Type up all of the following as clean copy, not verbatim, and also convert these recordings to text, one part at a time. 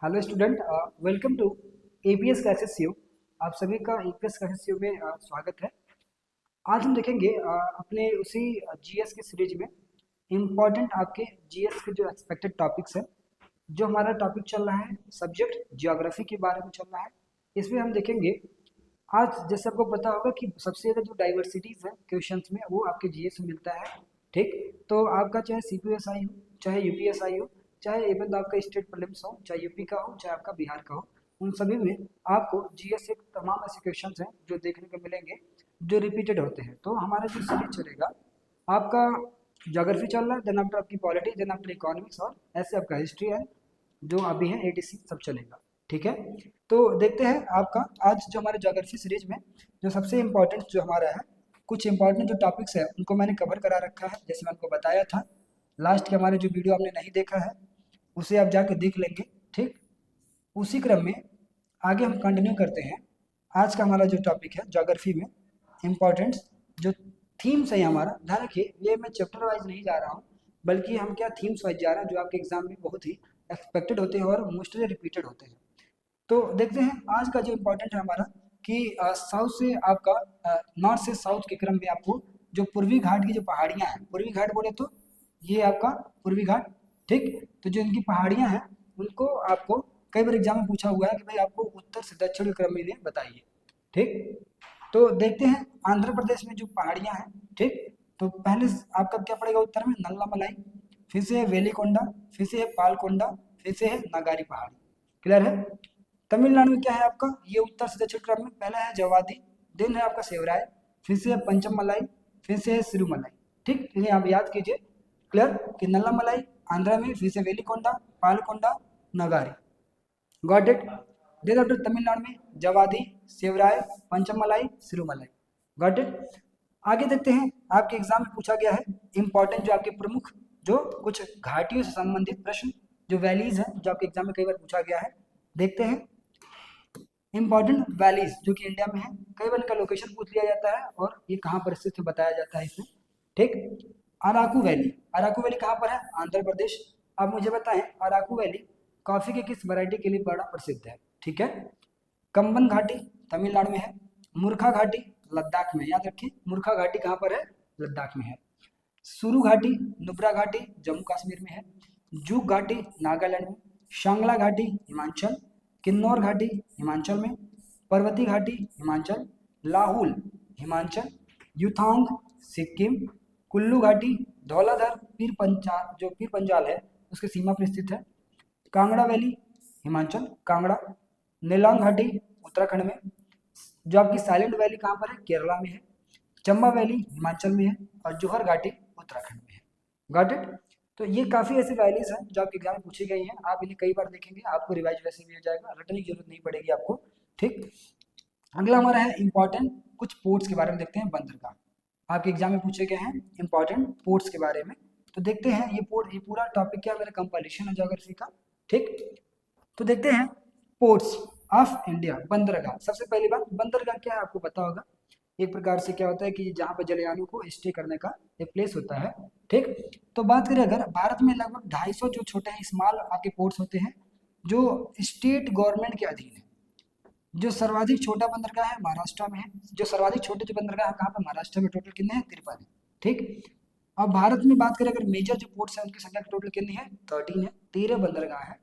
Hello student, welcome to APS classes सी। आप सभी का एपीएस क्लासेस सी में स्वागत है। आज हम देखेंगे अपने उसी जीएस की सीरीज में इम्पॉर्टेंट आपके जीएस के जो एक्सपेक्टेड टॉपिक्स हैं। जो हमारा टॉपिक चल रहा है सब्जेक्ट जियोग्राफी के बारे में चल रहा है। इसमें हम देखेंगे आज, जैसे आपको पता होगा कि सबसे ज़्यादा जो डाइवर्सिटीज़ है क्वेश्चंस में वो आपके जीएस में मिलता है। ठीक, तो आपका चाहे सीपीएसआई हो, चाहे यूपीएसआई हो, चाहे इवन आपका स्टेट प्रीलिम्स हो, चाहे यूपी का हो, चाहे आपका बिहार का हो, उन सभी में आपको जीएस से तमाम ऐसे क्वेश्चंस हैं जो देखने को मिलेंगे जो रिपीटेड होते हैं। तो हमारा जो सीरीज चलेगा, आपका ज्योग्राफी चल रहा है, देन आफ्टर आपकी पॉलिटी, देन आफ्टर इकोनॉमिक्स, और ऐसे आपका हिस्ट्री है जो अभी है एटीसी सब चलेगा। ठीक है, तो देखते हैं आपका आज जो हमारे ज्योग्राफी सीरीज में जो सबसे इम्पोर्टेंट जो हमारा है, कुछ इंपॉर्टेंट जो टॉपिक्स है उनको मैंने कवर करा रखा है। जैसे मैं आपको बताया था लास्ट के हमारे जो वीडियो आपने नहीं देखा है उसे आप जाके देख लेंगे। ठीक, उसी क्रम में आगे हम कंटिन्यू करते हैं। आज का हमारा जो टॉपिक है ज्योग्राफी में इम्पोर्टेंट जो थीम्स है हमारा, ध्यान रखिए ये मैं चैप्टर वाइज नहीं जा रहा हूँ, बल्कि हम क्या थीम्स वाइज जा रहे हैं जो आपके एग्जाम में बहुत ही एक्सपेक्टेड होते हैं और मोस्टली रिपीटेड होते हैं। तो देखते हैं आज का जो इम्पोर्टेंट है हमारा कि साउथ से आपका नॉर्थ से साउथ के क्रम में आपको जो पूर्वी घाट की जो पहाड़ियाँ हैं, पूर्वी घाट बोले तो ये आपका पूर्वी घाट। ठीक, तो जो इनकी पहाड़ियाँ हैं उनको आपको कई बार एग्जाम में पूछा हुआ है कि भाई आपको उत्तर से दक्षिण के क्रम में इन्हें बताइए। ठीक, तो देखते हैं आंध्र प्रदेश में जो पहाड़ियाँ हैं। ठीक, तो पहले आपका क्या पड़ेगा उत्तर में नल्ला मलाई, फिर से है वेलीकोंडा, फिर से है पालकोंडा, फिर से है नगारी पहाड़ी। क्लियर है। तमिलनाडु में क्या है आपका, ये उत्तर से दक्षिण क्रम में पहला है जवादी, देन है आपका सेवराय, फिर से है पंचम मलाई, फिर से है सिरुमलाई। ठीक, इन्हें आप याद कीजिए। क्लियर कि नल्ला मलाई आंध्रा में, फिर से Velikonda, Palkonda, Nagari. Got it. Then after Tamil Nadu में जवादी, सेवराय, पंचमलाई, सिरुमलाई। Got it. आगे देखते हैं आपके एग्जाम में पूछा गया है इंपॉर्टेंट जो आपके प्रमुख जो कुछ घाटियों से संबंधित प्रश्न, जो वैलीज हैं जो आपके एग्जाम में कई बार पूछा गया है। देखते हैं इंपॉर्टेंट वैलीज जो कि इंडिया में है, कई बार इनका लोकेशन पूछ लिया जाता है और ये कहाँ पर स्थित है बताया जाता है इसमें। ठीक, अराकू वैली, अराकू वैली कहाँ पर है, आंध्र प्रदेश। आप मुझे बताएं अराकू वैली कॉफी के किस वैरायटी के लिए बड़ा प्रसिद्ध है। ठीक है, कंबन घाटी तमिलनाडु में है, मूर्खा घाटी लद्दाख में, याद रखिए मूर्खा घाटी कहाँ पर है, लद्दाख में है। सुरु घाटी, नुब्रा घाटी जम्मू कश्मीर में है, जूग घाटी नागालैंड में, शांगला घाटी हिमाचल, किन्नौर घाटी हिमाचल में, पर्वती घाटी हिमाचल, लाहुल हिमाचल, युथांग सिक्किम, कुल्लू घाटी धौलाधर पीर पंचाल, जो पीर पंजाल है उसके सीमा पर स्थित है, कांगड़ा वैली हिमाचल कांगड़ा, नेलांग घाटी उत्तराखंड में, जो आपकी साइलेंट वैली कहाँ पर है, केरला में है, चंबा वैली हिमाचल में है, और जोहर घाटी उत्तराखंड में है। Got it. तो ये काफ़ी ऐसी वैलीज हैं जो आपके एग्जाम में पूछी गई हैं, आप इन्हें कई बार देखेंगे, आपको रिवाइज वैसे भी हो जाएगा, रटने की जरूरत नहीं पड़ेगी आपको। ठीक, अगला हमारा है इंपॉर्टेंट कुछ पोर्ट्स के बारे में देखते हैं। बंदरगाह आपके एग्जाम में पूछे गए हैं इंपॉर्टेंट पोर्ट्स के बारे में। तो देखते हैं ये पोर्ट, ये पूरा टॉपिक क्या मेरा कंपाइलेशन है ज्योग्राफी का। ठीक, तो देखते हैं पोर्ट्स ऑफ इंडिया। बंदरगाह, सबसे पहली बात बंदरगाह क्या है आपको पता होगा, एक प्रकार से क्या होता है कि जहाँ पर जलयानों को स्टे करने का एक प्लेस होता है। ठीक, तो बात करें अगर भारत में लगभग 250 जो छोटे हैं स्मॉल आपके पोर्ट्स होते हैं जो स्टेट गवर्नमेंट के अधीन है। जो सर्वाधिक छोटा बंदरगाह है महाराष्ट्र में है, जो सर्वाधिक छोटे जो बंदरगाह है कहाँ पर, महाराष्ट्र में। टोटल कितने हैं, 53 है। ठीक, अब भारत में बात करें अगर मेजर जो पोर्ट्स हैं उनकी संख्या टोटल कितनी है, 13 है, 13 बंदरगाह है।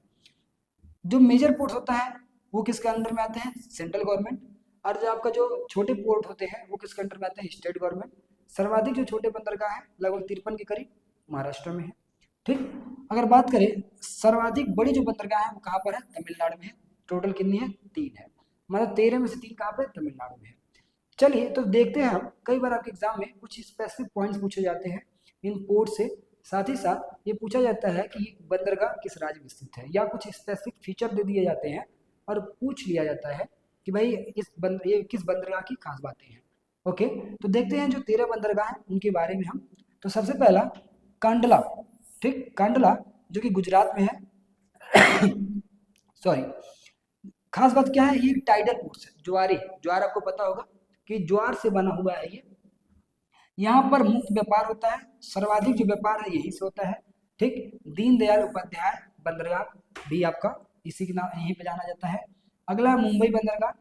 जो मेजर पोर्ट होता है वो किसके अंडर में आते हैं, सेंट्रल गवर्नमेंट, और जो आपका जो छोटे पोर्ट होते हैं वो किसके अंडर में आते हैं, स्टेट गवर्नमेंट। सर्वाधिक जो छोटे बंदरगाह हैं लगभग 53 के करीब महाराष्ट्र में है। ठीक, अगर बात करें सर्वाधिक बड़ी जो बंदरगाह है वो कहाँ पर है, तमिलनाडु में है। टोटल कितनी है, 3 है, मतलब 13 में से 3 कहाँ पर, तमिलनाडु में है। चलिए तो देखते हैं हम, कई बार आपके एग्जाम में कुछ स्पेसिफिक पॉइंट्स पूछे जाते हैं इन पोर्ट से, साथ ही साथ ये पूछा जाता है कि बंदरगाह किस राज्य में स्थित है, या कुछ स्पेसिफिक फीचर दे दिए जाते हैं और पूछ लिया जाता है कि भाई ये किस बंदरगाह की खास बातें हैं। ओके, तो देखते हैं जो 13 बंदरगाह हैं उनके बारे में हम। तो सबसे पहला कांडला। ठीक, कांडला जो कि गुजरात में है सॉरी, खास बात क्या है, ये टाइडल पोर्ट है, ज्वारी, ज्वार आपको पता होगा कि ज्वार से बना हुआ है ये। यहाँ पर मुक्त व्यापार होता है, सर्वाधिक जो व्यापार है यही से होता है। ठीक, दीनदयाल उपाध्याय बंदरगाह भी आपका इसी के नाम यहीं पे जाना जाता है। अगला है मुंबई बंदरगाह,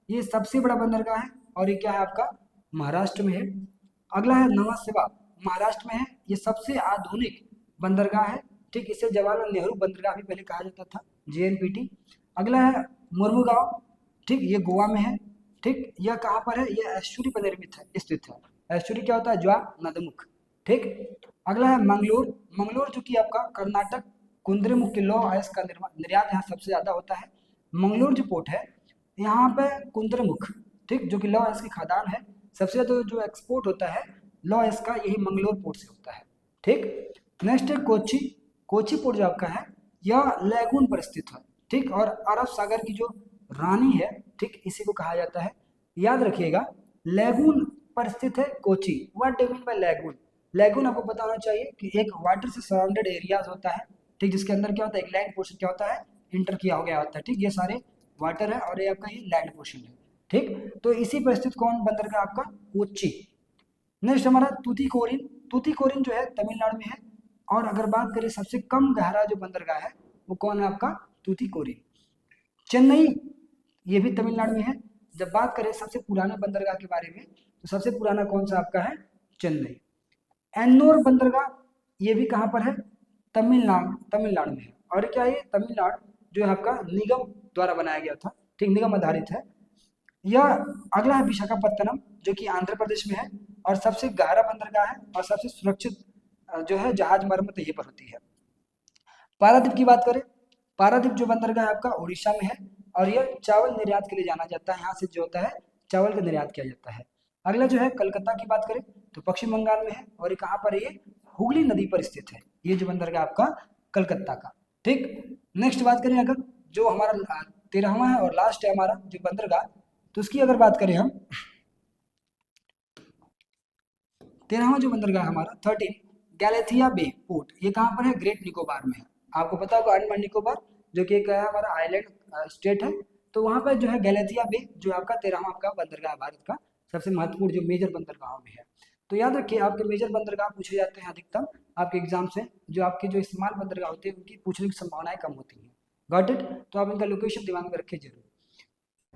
ये सबसे बड़ा बंदरगाह है और ये क्या है आपका महाराष्ट्र में है। अगला है नवा सेवा, महाराष्ट्र में है, ये सबसे आधुनिक बंदरगाह है। ठीक, इसे जवाहरलाल नेहरू बंदरगाह भी पहले कहा जाता था, JNPT। अगला है मुर्मुगांव, ठीक, ये गोवा में है। ठीक, यह कहाँ पर है, यह एस्चुरी पर निर्मित है, स्थित है। एस्चुरी क्या होता है, ज्वार नदमुख। ठीक, अगला है मंगलोर, मंगलोर जो कि आपका कर्नाटक, कुंद्रेमुख के लौह अयस्क का निर्यात यहाँ सबसे ज्यादा होता है। मंगलोर जो पोर्ट है यहाँ पे कुंद्रेमुख, ठीक, जो कि लौह अयस्क की खदान है, सबसे ज्यादा जो एक्सपोर्ट होता है लौह अयस्क का यही मंगलोर पोर्ट से होता है। ठीक, नेक्स्ट है कोची, कोची पोर्ट जो आपका है यह लैगून पर स्थित है। ठीक, और अरब सागर की जो रानी है, ठीक, इसी को कहा जाता है। याद रखिएगा लैगून पर स्थित है Kochi. What do mean by lagoon, lagoon आपको पता होना चाहिए कि एक वाटर से सराउंडेड एरियाज होता है, ठीक, जिसके अंदर क्या होता है एक लैंड पोर्शन क्या होता है इंटर किया हो गया होता है। ठीक, ये सारे वाटर है और ये आपका ये लैंड पोर्शन है। ठीक, तो इसी पर स्थित कौन बंदरगाह आपका कोच्चि। नेक्स्ट हमारा तूतीकोरिन, तूतीकोरिन जो है तमिलनाडु में है। और अगर बात करें सबसे कम गहरा जो बंदरगाह है वो कौन है आपका तूतीकोरिन। चेन्नई, ये भी तमिलनाडु में है। जब बात करें सबसे पुराने बंदरगाह के बारे में तो सबसे पुराना कौन सा आपका है चेन्नई। एन्नोर बंदरगाह, ये भी कहाँ पर है तमिलनाडु, तमिलनाडु में है। और क्या ये तमिलनाडु जो है आपका निगम द्वारा बनाया गया था, ठीक, निगम आधारित है। यह अगला है विशाखापत्तनम जो कि आंध्र प्रदेश में है और सबसे गहरा बंदरगाह है और सबसे सुरक्षित जो है जहाज मरम्मत यहीं पर होती है। पारादीप की बात करें, पारादीप जो बंदरगाह है आपका उड़ीसा में है और यह चावल निर्यात के लिए जाना जाता है, यहाँ से जो होता है चावल का निर्यात किया जाता है। अगला जो है कलकत्ता की बात करें तो पश्चिम बंगाल में है और ये कहाँ पर है, ये हुगली नदी पर स्थित है, ये जो बंदरगाह आपका कलकत्ता का। ठीक, नेक्स्ट बात करें अगर जो हमारा 13वां है और लास्ट है हमारा जो बंदरगाह, तो उसकी अगर बात करें हम 13वां जो बंदरगाह हमारा 13 गैलेथिया बे पोर्ट, ये कहाँ पर है ग्रेट निकोबार में है। आपको पता होगा अंडमान निकोबार जो कि एक हमारा आइलैंड स्टेट है, तो वहाँ पर जो है गैलेथिया बे जो आपका 13वां आपका बंदरगाह भारत का सबसे महत्वपूर्ण जो मेजर बंदरगाहों में है। तो याद रखिए आपके मेजर बंदरगाह पूछे जाते हैं अधिकतम आपके एग्जाम से, जो आपके जो इस्तेमाल बंदरगाह होते हैं उनकी पूछने की संभावनाएं कम होती हैं। गॉट इट, तो आप इनका लोकेशन दिमाग में रखिए जरूर।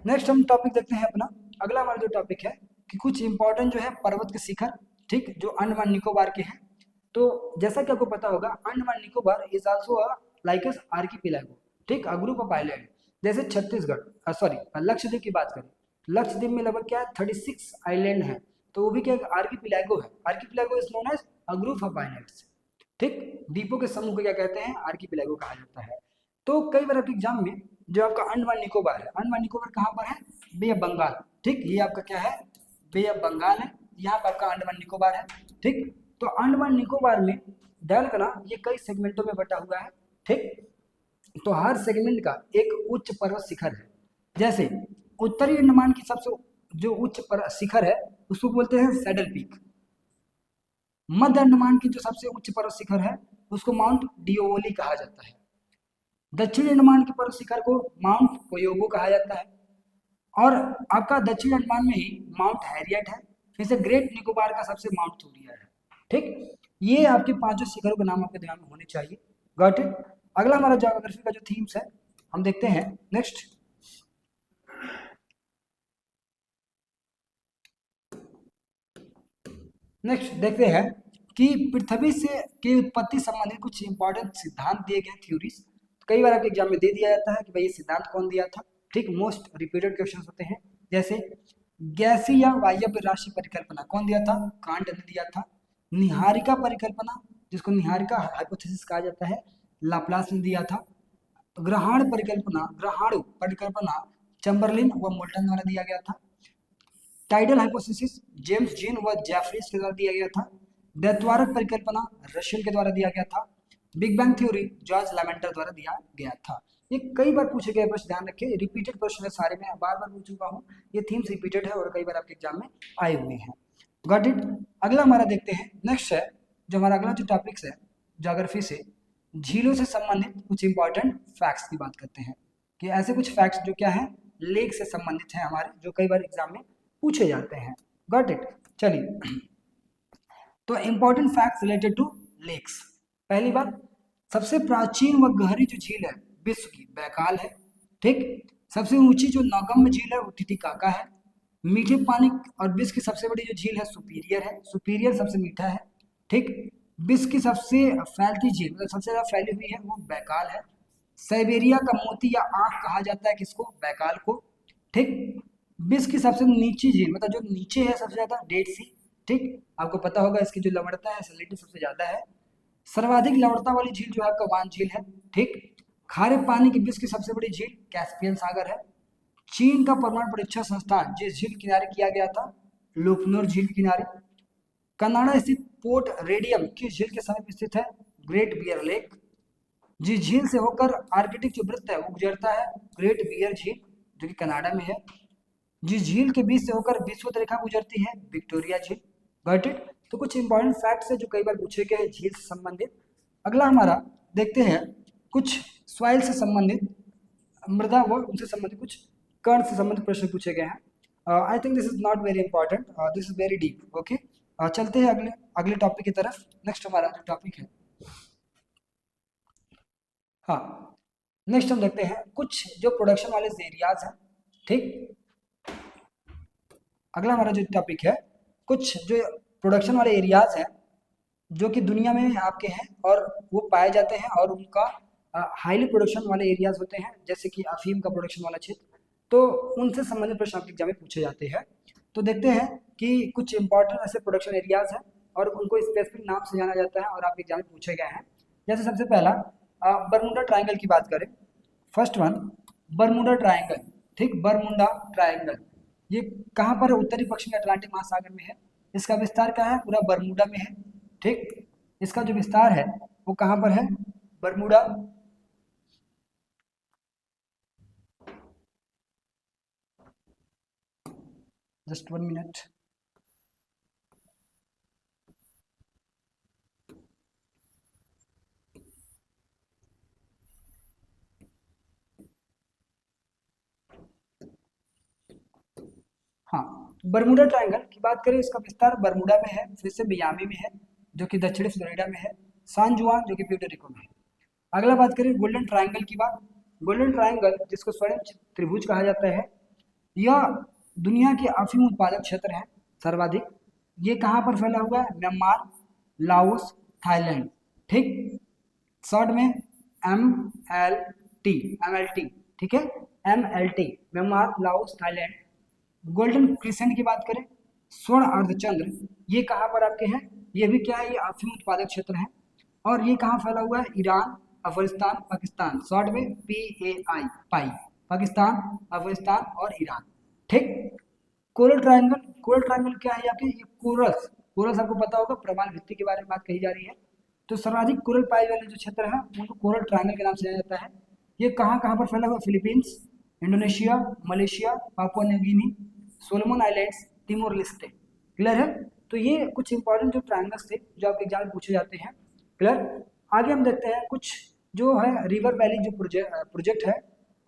नेक्स्ट हम टॉपिक देखते हैं अपना, अगला हमारा जो टॉपिक है कि कुछ इंपॉर्टेंट जो है पर्वत के शिखर, ठीक, जो अंडमान निकोबार के हैं। तो जैसा कि आपको पता होगा Andaman Nicobar is also like S archipelago, ठीक, अ ग्रुप ऑफ आइलैंड। जैसे छत्तीसगढ़ सॉरी लक्षद्वीप की बात करें, लक्षद्वीप में लगभग क्या है 36 आइलैंड है, तो वो भी क्या आर्किपेलागो है। Archipelago is known as a group of islands. ठीक, द्वीपों के समूह को क्या कहते हैं आर्किपेलागो कहा जाता है। तो कई बार आपके एग्जाम में जो आपका अंडमान निकोबार है, अंडमान निकोबार कहाँ पर है बे ऑफ बंगाल, ठीक, ये आपका क्या है बे ऑफ बंगाल है, यहाँ पर आपका अंडमान निकोबार है। ठीक, तो अंडमान निकोबार में ध्यान करना ये कई सेगमेंटों में बटा हुआ है। ठीक, तो हर सेगमेंट का एक उच्च पर्वत शिखर है। जैसे उत्तरी अंडमान की सबसे जो उच्च शिखर है उसको बोलते हैं सैडल पीक। मध्य अंडमान की जो सबसे उच्च पर्वत शिखर है उसको माउंट डिओली कहा जाता है। दक्षिण अंडमान के पर्वत शिखर को माउंट कोयोगो कहा जाता है। और आपका दक्षिण अंडमान में ही माउंट हैरियट है, फिर से ग्रेट निकोबार का सबसे माउंट थूरिया है। ठीक, ये आपके पांचों शिखरों के नाम आपके ध्यान में होने चाहिए। Got it. अगला हमारा ज्योग्राफी का जो थीम्स है हम देखते हैं नेक्स्ट। नेक्स्ट देखते हैं कि पृथ्वी से की उत्पत्ति संबंधित कुछ इंपॉर्टेंट सिद्धांत दिए गए थ्योरीज। कई बार आपके एग्जाम में दे दिया जाता है कि भाई ये सिद्धांत कौन दिया था। ठीक, मोस्ट रिपीटेड क्वेश्चन होते हैं। जैसे गैसीय या वायव्य राशि परिकल्पना कौन दिया था, कांट ने दिया था। निहारिका परिकल्पना जिसको निहारिका हाइपोथेसिस कहा जाता है, लाप्लास ने दिया था। ग्रहण परिकल्पना, ग्रहाणु परिकल्पना चैम्बरलिन व मोल्टन द्वारा दिया गया था। टाइडल हाइपोथेसिस जेम्स जीन व जेफरीज के द्वारा दिया गया था। द्वैतवारक परिकल्पना रशियन के द्वारा दिया गया था। बिग बैंग थ्योरी जॉर्ज लैमेंटर द्वारा दिया गया था। ये कई बार पूछे गए प्रश्न, ध्यान रखिए रिपीटेड प्रश्न है सारे, में बार बार पूछ चुका हूँ, ये थीम्स रिपीटेड है और कई बार आपके एग्जाम में आए हुए हैं। Got it. अगला हमारा देखते हैं नेक्स्ट है जो हमारा अगला जो टॉपिक्स है ज्योग्राफी से झीलों से संबंधित कुछ इंपॉर्टेंट फैक्ट्स की बात करते हैं कि ऐसे कुछ फैक्ट्स जो क्या है लेक से संबंधित है हमारे, जो कई बार एग्जाम में पूछे जाते हैं। Got it. चलिए तो important facts related to lakes. पहली बात, सबसे प्राचीन व गहरी जो झील है विश्व की बैकाल है। ठीक, सबसे ऊंची जो नौगम्य झील है वो टिटिकाका है। मीठे पानी और विश्व की सबसे बड़ी जो झील है सुपीरियर है, सुपीरियर सबसे मीठा है। ठीक, विश्व की सबसे फैलती झील मतलब सबसे ज्यादा फैली हुई है वो बैकाल है। साइबेरिया का मोती या आंख कहा जाता है किसको, बैकाल को। ठीक, विश्व की सबसे नीची झील मतलब जो नीचे है सबसे ज्यादा, डेड सी। ठीक, आपको पता होगा इसकी जो लवणता है सैलिनिटी सबसे ज्यादा है। सर्वाधिक लवणता वाली झील जो है आपका वान झील है। ठीक, खारे पानी की विश्व की सबसे बड़ी झील कैस्पियन सागर है। चीन का परमाणु परीक्षण संस्थान जिस झील किनारे किया गया था, लुकनोर झील के किनारे। कनाडा स्थित पोर्ट रेडियम किस झील के समीप स्थित है, ग्रेट बियर लेक। जिस झील से होकर आर्कटिक जो वृत्त है वो गुजरता है, ग्रेट बियर झील जो कि कनाडा में है। जिस झील के बीच से होकर विषुवत रेखा गुजरती है, विक्टोरिया झील। Got it. तो कुछ इंपॉर्टेंट फैक्ट्स है जो कई बार पूछे गए हैं झील से संबंधित। अगला हमारा देखते हैं कुछ सॉइल से संबंधित, मृदा व उनसे संबंधित कुछ कण से संबंधित प्रश्न पूछे गए हैं। I think this is not very important, this is very deep. Okay, चलते हैं अगले अगले टॉपिक की तरफ। नेक्स्ट हमारा जो टॉपिक है, हाँ, नेक्स्ट हम देखते हैं कुछ जो प्रोडक्शन वाले एरियाज हैं। ठीक, अगला हमारा जो टॉपिक है कुछ जो प्रोडक्शन वाले एरियाज हैं जो कि दुनिया में आपके हैं और वो पाए जाते हैं और उनका हाईली प्रोडक्शन वाले एरियाज होते हैं, जैसे कि अफीम का प्रोडक्शन वाला क्षेत्र। तो उनसे संबंधित प्रश्न आपके एग्जाम में पूछे जाते हैं। तो देखते हैं कि कुछ इंपॉर्टेंट ऐसे प्रोडक्शन एरियाज हैं और उनको स्पेसिफिक नाम से जाना जाता है और आपके एग्जाम में पूछे गए हैं। जैसे सबसे पहला बरमुडा ट्रायंगल की बात करें, फर्स्ट वन बरमुडा ट्रायंगल। ठीक, बरमुडा ट्रायंगल ये कहाँ पर है, उत्तरी पश्चिमी अटलांटिक महासागर में है। इसका विस्तार कहाँ है, पूरा बरमुडा में है। ठीक, इसका जो विस्तार है वो कहाँ पर है, बरमुडा। Just 1 minute. हाँ, बरमुडा ट्रायंगल की बात करें, इसका विस्तार बरमुडा में है, फिर से मियामी में है जो कि दक्षिणी फ्लोरिडा में है, सान जुआन जो कि प्यूर्टो रिको में है। अगला बात करें गोल्डन ट्रायंगल की बात। गोल्डन ट्रायंगल जिसको स्वर्ण त्रिभुज कहा जाता है, यह दुनिया के अफीम उत्पादक क्षेत्र है सर्वाधिक। ये कहाँ पर फैला हुआ है, म्यांमार, लाओस, थाईलैंड। ठीक, शॉर्ट में एम एल टी, ठीक है, MLT, Myanmar, Laos, Thailand. Golden crescent की बात करें, स्वर्ण अर्धचंद्र, ये कहाँ पर आपके हैं, ये भी क्या है, ये अफीम उत्पादक क्षेत्र है। और ये कहाँ फैला हुआ है, ईरान, अफगानिस्तान, पाकिस्तान, शॉर्ट में PAI, पाई, पाकिस्तान, अफगानिस्तान और ईरान। ठीक, कोरल ट्रायंगल, कोरल ट्रायंगल क्या है आपके, ये कोरल्स, कोरल्स आपको पता होगा, प्रमाण भित्ति के बारे में बात कही जा रही है। तो सर्वाधिक कोरल पाए वाले जो क्षेत्र है उनको कोरल ट्रायंगल के नाम से जाना जाता है। ये कहाँ कहाँ पर फैला हुआ, Philippines, Indonesia, Malaysia, Papua New Guinea, Solomon islands, Timor Leste. Clear है। तो ये कुछ इंपॉर्टेंट जो ट्रायंगल्स थे जो आपके एग्जाम में पूछे जाते हैं। क्लियर। आगे हम देखते हैं कुछ जो है रिवर वैली जो प्रोजेक्ट है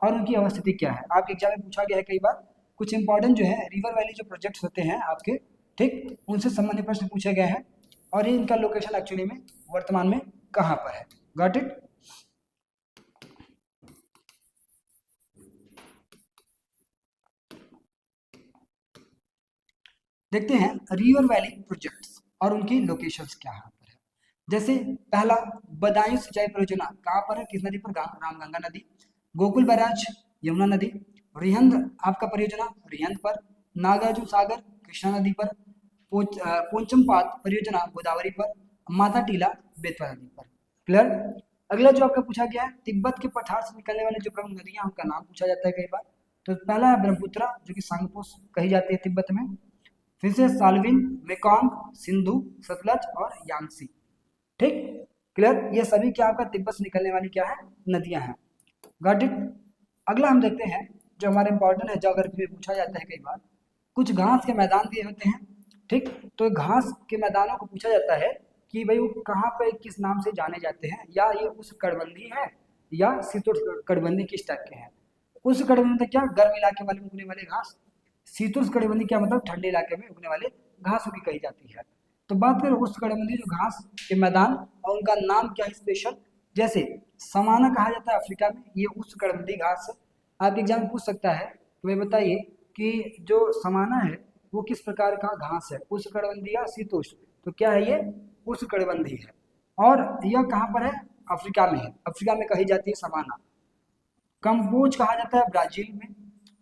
और उनकी अवस्थिति क्या है। आपके एग्जाम में पूछा गया है कई बार, कुछ इंपॉर्टेंट जो है रिवर वैली जो प्रोजेक्ट्स होते हैं आपके, ठीक, उनसे संबंधित प्रश्न पूछे गए हैं और ये इनका लोकेशन एक्चुअली में वर्तमान में कहाँ पर है। Got it. देखते हैं रिवर वैली प्रोजेक्ट्स और उनकी लोकेशंस क्या है। जैसे पहला बदायूं सिंचाई परियोजना कहाँ पर है, किस नदी पर, रामगंगा नदी। गोकुल बैराज यमुना नदी। रिहंद आपका परियोजना रिहंद पर। नागार्जुन सागर कृष्णा नदी पर। पोचमपात परियोजना गोदावरी पर। माता टीला बेतवा नदी पर। क्लियर। अगला जो आपका पूछा गया है, तिब्बत के पठार से निकलने वाले जो प्रमुख नदियां उनका नाम पूछा जाता है कई बार। तो पहला है ब्रह्मपुत्रा जो कि सांगपोस कही जाती है तिब्बत में। फिर से साल्विन, मेकॉन्ग, सिंधु, सतलज और यांगसी। ठीक, क्लियर। ये सभी क्या आपका तिब्बत से निकलने वाली क्या है, नदियां हैं। Got it. अगला हम देखते हैं जो हमारे इंपॉर्टेंट है, ज्योग्राफी में पूछा जाता है कई बार, कुछ घास के मैदान दिए होते हैं। ठीक, तो घास के मैदानों को पूछा जाता है कि भाई वो कहाँ पे किस नाम से जाने जाते हैं, या ये उस कड़बंदी है या शीतोष्ण कड़बंदी किस टाइप के हैं। उस कड़बंदी क्या, गर्म इलाके वाले में उगने वाले घास। शीतोष्ण कड़बंदी क्या मतलब, ठंडे इलाके में उगने वाले घासों की कही जाती है। तो बात करें उष्ण कटिबंधीय जो घास के मैदान और उनका नाम क्या है स्पेशल, जैसे समाना कहा जाता है अफ्रीका में, ये उष्णकटिबंधीय घास है। आपके एग्जाम में पूछ सकता है, तो ये बताइए कि जो समाना है वो किस प्रकार का घास है, उष्णकटिबंधीय या शीतोष्ण? तो क्या है, ये उष्णकटिबंधीय है। और यह कहाँ पर है, अफ्रीका में है, अफ्रीका में कही जाती है समाना। कंपोज कहा जाता है ब्राजील में,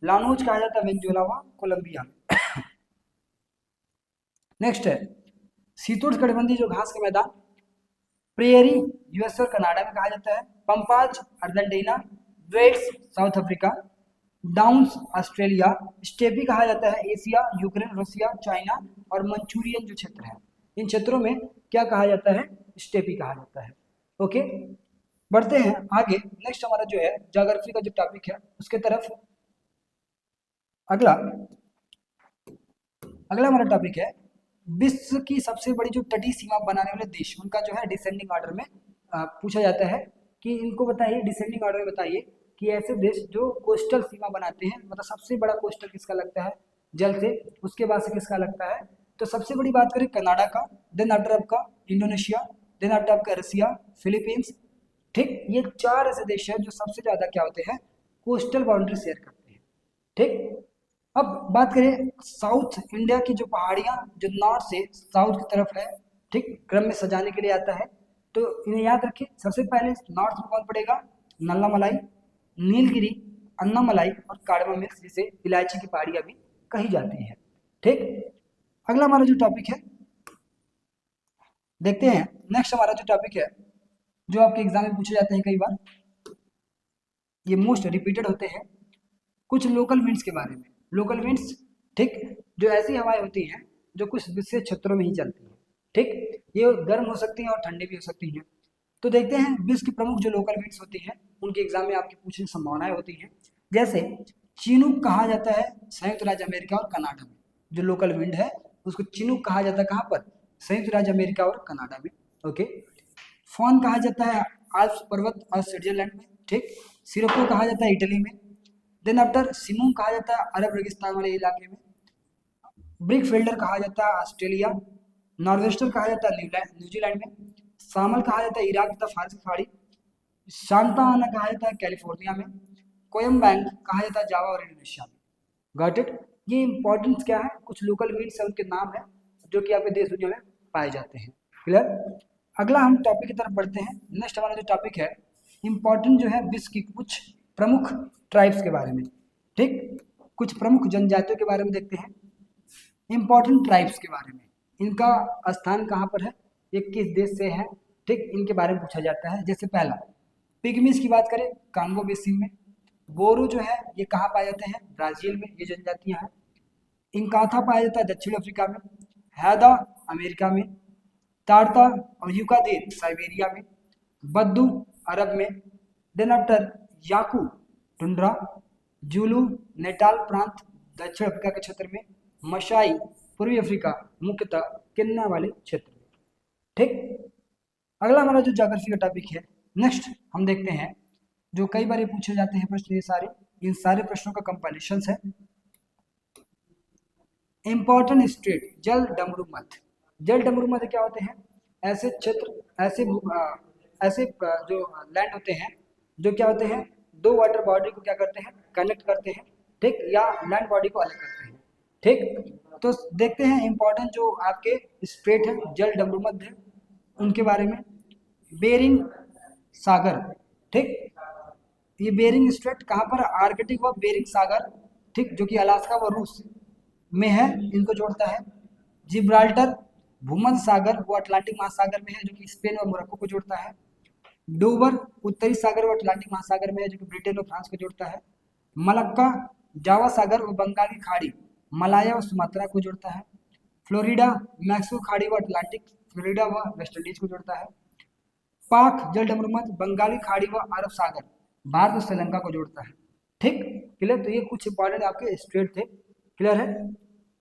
लानोज कहा जाता है वेनेजुएला व कोलंबिया में। नेक्स्ट है शीतोष्ण कटिबंधीय जो घास के मैदान, प्रेयरी यूएस और कनाडा में कहा जाता है, pampas Argentina, veldts South Africa, downs Australia, steppe कहा जाता है एशिया, यूक्रेन, रशिया, चाइना और मंचूरियन जो क्षेत्र है, इन क्षेत्रों में क्या कहा जाता है, स्टेपी कहा जाता है। ओके, बढ़ते हैं आगे। नेक्स्ट हमारा जो है ज्योग्राफी का जो टॉपिक है उसके तरफ। अगला हमारा टॉपिक है विश्व की सबसे बड़ी जो तटीय सीमा बनाने वाले देश, उनका जो है डिसेंडिंग ऑर्डर में पूछा जाता है कि इनको बताइए, डिसेंडिंग ऑर्डर में बताइए कि ऐसे देश जो कोस्टल सीमा बनाते हैं, मतलब सबसे बड़ा कोस्टल किसका लगता है जल से, उसके बाद से किसका लगता है। तो सबसे बड़ी बात करें कनाडा का, देन आफ्टर आपका इंडोनेशिया, देन आफ्टर आपका रसिया, फिलीपींस। ठीक, ये 4 ऐसे देश हैं जो सबसे ज्यादा क्या होते हैं, कोस्टल बाउंड्री शेयर करते हैं। ठीक, अब बात करें साउथ इंडिया की जो पहाड़ियां जो नॉर्थ से साउथ की तरफ है, ठीक, क्रम में सजाने के लिए आता है, तो इन्हें याद रखें। सबसे पहले नॉर्थ में कौन पड़ेगा, नल्लामलाई, नीलगिरी, अन्नामलाई और कार्डमम हिल्स, जिसे इलायची की पहाड़ियां भी कही जाती है। ठीक, अगला हमारा जो टॉपिक है देखते हैं। नेक्स्ट हमारा जो टॉपिक है जो आपके एग्जाम में पूछे जाते हैं कई बार, ये मोस्ट रिपीटेड होते हैं, कुछ लोकल विंड्स के बारे में। लोकल विंड्स, ठीक, जो ऐसी हवाएं होती हैं जो कुछ विशेष क्षेत्रों में ही चलती हैं। ठीक, ये गर्म हो सकती हैं और ठंडी भी हो सकती हैं। तो देखते हैं विश्व की प्रमुख जो लोकल विंड्स होती हैं उनके एग्जाम में आपकी पूछने की संभावनाएं होती हैं। जैसे चिनूक कहा जाता है संयुक्त राज्य अमेरिका और कनाडा में, जो लोकल विंड है उसको चिनूक कहा जाता है, कहाँ पर, संयुक्त राज्य अमेरिका और कनाडा में। ओके, फॉन कहा जाता है आल्प्स पर्वत और स्विट्जरलैंड में। ठीक, सिरोको कहा जाता है इटली में, देन आफ्टर सिमोन कहा जाता है अरब रेगिस्तान वाले इलाके में, ब्रिक फिल्डर कहा जाता है ऑस्ट्रेलिया, नॉर्वेस्टर कहा जाता है न्यूजीलैंड में, सामल कहा जाता है इराक तथा फारस की खाड़ी, शांता आना कहा जाता है कैलिफोर्निया में, कोयम बैंक कहा जाता है जावा और इंडोनेशिया में। गॉट इट, ये इंपॉर्टेंस क्या है, कुछ लोकल विंड्स है उनके नाम है जो कि आपके देश दुनिया में पाए जाते हैं। क्लियर, अगला हम टॉपिक की तरफ बढ़ते हैं। नेक्स्ट हमारा जो टॉपिक है इंपॉर्टेंट जो है विश्व की कुछ प्रमुख ट्राइब्स के बारे में। ठीक, कुछ प्रमुख जनजातियों के बारे में देखते हैं, इंपॉर्टेंट ट्राइब्स के बारे में, इनका स्थान कहाँ पर है, ये किस देश से है। ठीक, इनके बारे में पूछा जाता है। जैसे पहला पिग्मीज की बात करें कांगो बेसिन में, बोरो जो है ये कहाँ पाए जाते हैं, ब्राजील में ये जनजातियां हैं। इंकाथा पाया जाता है दक्षिण अफ्रीका में, हैदा अमेरिका में, तारता और यूकादेर साइबेरिया में, बद्दू अरब में, then after याकू tundra, Julu Natal प्रांत दक्षिण अफ्रीका के क्षेत्र में, मशाई पूर्वी अफ्रीका मुख्यतः केन्या वाले क्षेत्र में। ठीक, अगला हमारा जो ज्योग्राफी का टॉपिक है नेक्स्ट हम देखते हैं, जो कई बार पूछे जाते हैं प्रश्न, ये सारे इन सारे प्रश्नों का कंपाइलेशन है। इंपॉर्टेंट स्टेट जल डमरू मध्य, जल डमरू मध्य क्या होते हैं, ऐसे क्षेत्र, ऐसे जो लैंड होते हैं जो क्या होते हैं, दो वाटर बॉडी को क्या करते हैं, कनेक्ट करते हैं। ठीक, या लैंड बॉडी को अलग करते हैं। ठीक, तो देखते हैं इंपॉर्टेंट जो आपके स्ट्रेट है जल डमरू मध्य, उनके बारे में। बेरिंग सागर, ठीक, ये बेरिंग स्ट्रेट कहाँ पर, आर्कटिक व बेरिंग सागर, ठीक, जो कि अलास्का व रूस में है, इनको जोड़ता है। जिब्राल्टर भूमध्य सागर वो अटलांटिक महासागर में है, जो कि स्पेन और मोरक्को को जोड़ता है। डोवर उत्तरी सागर वो अटलांटिक महासागर में है, जो कि ब्रिटेन और फ्रांस को जोड़ता है। मलक्का जावा सागर वो बंगाल की खाड़ी मलाया और सुमात्रा को जोड़ता है। फ्लोरिडा मैक्सिको खाड़ी वो अटलांटिक फ्लोरिडा व वेस्ट इंडीज को जोड़ता है। पाक जल डमरूमध्य बंगाली खाड़ी व अरब सागर भारत और श्रीलंका को जोड़ता है। ठीक, क्लियर, तो ये कुछ इंपॉर्टेंट आपके स्टेट थे। क्लियर है,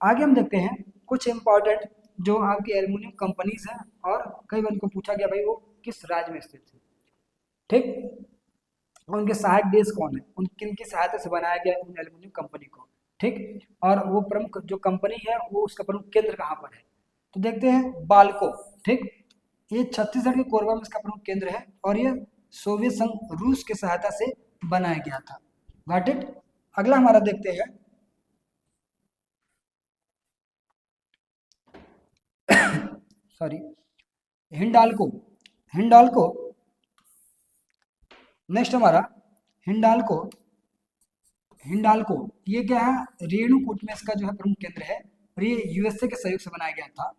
आगे हम देखते हैं कुछ इंपॉर्टेंट जो आपकी एल्यूमिनियम कंपनीज हैं, और कई बार इनको पूछा गया भाई वो किस राज्य में स्थित है। ठीक, और उनके सहायक देश कौन है, उन किन की सहायता से बनाया गया है उन एल्यूमिनियम कंपनी को। ठीक, और वो प्रमुख जो कंपनी है वो उसका प्रमुख केंद्र कहाँ पर है, तो देखते हैं बाल्को। ठीक, ये छत्तीसगढ़ के कोरबा में इसका प्रमुख केंद्र है, और ये सोवियत संघ रूस की सहायता से बनाया गया था। Got it. अगला हमारा देखते हैं सॉरी, हिंडाल्को। हिंडाल्को नेक्स्ट हमारा हिंडाल्को। हिंडाल्को ये क्या है, रेणुकूट में इसका जो है प्रमुख केंद्र है और ये यूएसए के सहयोग से बनाया गया था।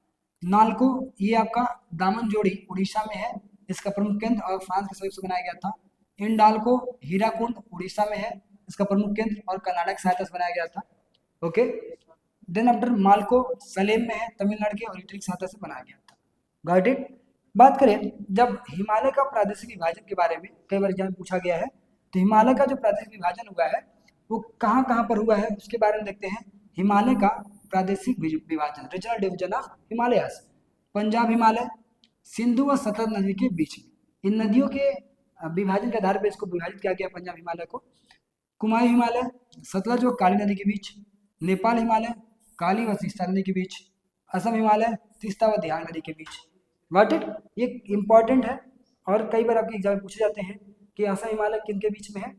नाल्को ये आपका दामनजोड़ी उड़ीसा में है, इसका प्रमुख केंद्र और फ्रांस के सहयोग से बनाया गया था। इंडाल्को हीराकुंड उड़ीसा में है, इसका प्रमुख केंद्र और कनाडा की सहायता से बनाया गया था। Okay. Then after MALCO Salem में है, तमिलनाडु के और इटली की सहायता से बनाया गया था। Got it. बात करें जब हिमालय का प्रादेशिक विभाजन के बारे में कई बार एग्जाम पूछा गया है, तो हिमालय का जो प्रादेशिक विभाजन हुआ है वो कहाँ कहाँ पर हुआ है उसके बारे में देखते हैं। हिमालय का प्रादेशिक विभाजन, regional division of Himalayas, Punjab Himalaya, Sindhu व सतलज नदी के बीच में, इन नदियों के विभाजन के आधार पर इसको विभाजित किया गया पंजाब हिमालय को। कुमायूं हिमालय, सतलज व काली नदी के बीच, नेपाल हिमालय, काली व तीस्ता नदी के बीच, असम हिमालय, तीस्ता व दिहांग नदी के बीच। Got it. ये इंपॉर्टेंट है और कई बार आपके एग्जाम में पूछे जाते हैं कि असम हिमालय किन के बीच में है,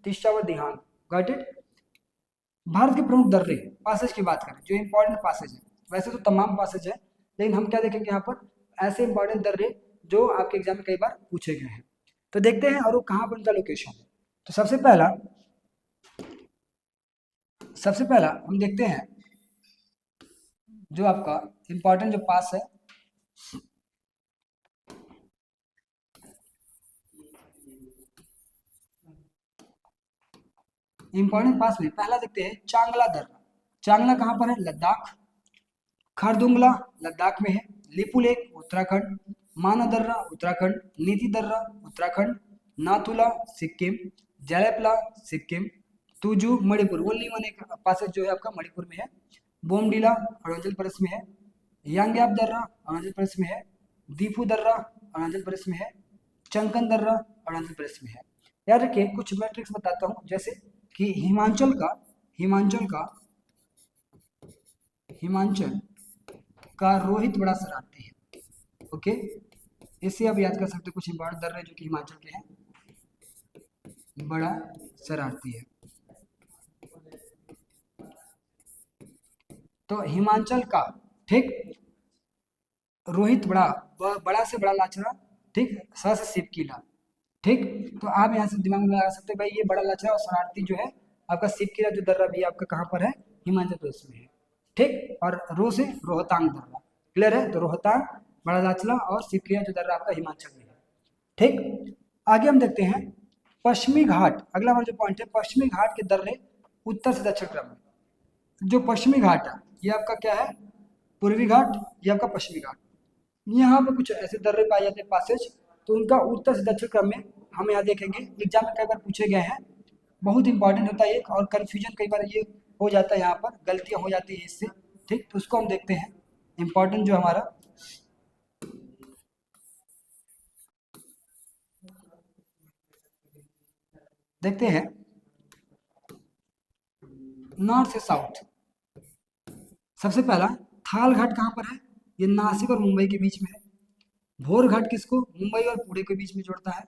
तीस्ता व दिहांग। Got it. भारत के प्रमुख दर्रे पासेज की बात करें, जो इंपॉर्टेंट पासेज है, वैसे तो तमाम पासेज है लेकिन हम क्या देखेंगे यहाँ पर ऐसे इंपॉर्टेंट दर्रे जो आपके एग्जाम में कई बार पूछे गए हैं। तो देखते हैं और वो कहाँ पर उनका लोकेशन है। तो सबसे पहला हम देखते हैं जो आपका इंपॉर्टेंट जो पास है, इंपॉर्टेंट पास में पहला देखते हैं चांगला दर्रा। चांगला कहाँ पर है, लद्दाख। खरदुंगला लद्दाख में है। लिपुलेक उत्तराखंड, माना दर्रा उत्तराखंड, नीति दर्रा उत्तराखंड, नाथुला सिक्किम, जैलेपला सिक्किम, तुजू मणिपुर, ओनली वन एक पासेज जो है आपका मणिपुर में है। बोमडीला अरुणाचल प्रदेश में है। यांग्याप दर्रा अरुणाचल प्रदेश में है। दीपू दर्रा अरुणाचल प्रदेश में है। चंकन दर्रा अरुणाचल प्रदेश में है। याद रखिए कुछ मैट्रिक्स बताता हूँ, जैसे कि हिमाचल का रोहित बड़ा शरारती है। ओके, इससे आप याद कर सकते हो कुछ इंपॉर्टेंट दर्रे जो कि हिमाचल के हैं, बड़ा शरारती है। तो हिमाचल का ठीक रोहित बड़ा से बड़ा लाचरा, ठीक, स से सिपकीला, ठीक। तो आप यहाँ से दिमाग में लगा सकते हैं भाई ये बड़ा लाचरा और शरारती जो है आपका सिपकीला जो दर्रा भी आपका कहाँ पर है, हिमाचल प्रदेश में है, ठीक। और रो से रोहतांग दर्रा, क्लियर है। तो रोहतांग, बड़ा लाचरा और सिपकीला जो दर्रा आपका हिमाचल में है, ठीक। आगे हम देखते हैं पश्चिमी घाट। अगला हमारा जो पॉइंट है, पश्चिमी घाट के दर्रे उत्तर से दक्षिण क्रम में। जो पश्चिमी घाट है ये आपका क्या है, पूर्वी घाट, ये आपका पश्चिमी घाट। यहाँ पे कुछ ऐसे दर्रे पाए जाते हैं पासेज, तो उनका उत्तर से दक्षिण क्रम में हम यहाँ देखेंगे। एग्जाम में कई बार पूछे गए हैं, बहुत इंपॉर्टेंट होता है एक, और कन्फ्यूजन कई बार ये हो जाता है, यहाँ पर गलतियाँ हो जाती है इससे, ठीक। तो उसको हम देखते हैं इंपॉर्टेंट जो हमारा देखते हैं नॉर्थ से साउथ। सबसे पहला थाल घाट कहाँ पर है, ये नासिक और मुंबई के बीच में है। भोर घाट किसको, मुंबई और पुणे के बीच में जोड़ता है।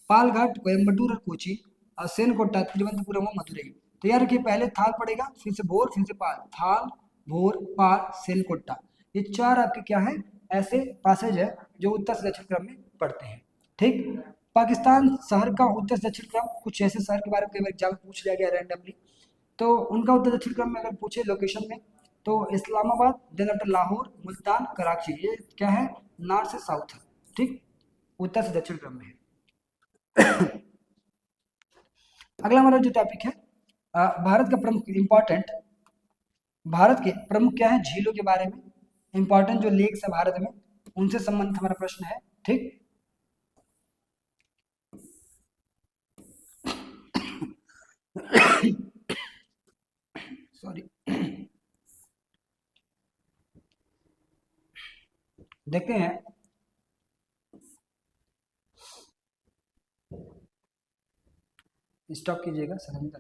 पाल घाट कोयम्बटूर और कोची, और सेनकोट्टा तिरुवनंतपुरम और मदुरई। तो यार कि पहले थाल पड़ेगा, फिर से भोर, फिर से पाल, थाल भोर पाल सेनकोट्टा, ये चार आपके क्या है ऐसे पासेज है जो उत्तर से दक्षिण क्रम में पढ़ते हैं, ठीक। पाकिस्तान शहर का उत्तर से दक्षिण क्रम, कुछ ऐसे शहर के बारे में कई बार एग्जाम में पूछ लिया गया रैंडमली, तो उनका उत्तर दक्षिण क्रम में अगर पूछे लोकेशन में, तो इस्लामाबाद, देन आफ्टर लाहौर, मुल्तान, कराची, ये क्या है नॉर्थ से साउथ है, ठीक, उत्तर से दक्षिण क्रम में है। अगला हमारा जो टॉपिक है भारत का प्रमुख इंपॉर्टेंट, भारत के प्रमुख क्या है झीलों के बारे में, इंपॉर्टेंट जो लेक्स है भारत में उनसे संबंधित हमारा प्रश्न है, ठीक। सॉरी, देखते हैं स्टॉप कीजिएगा सरेंडर।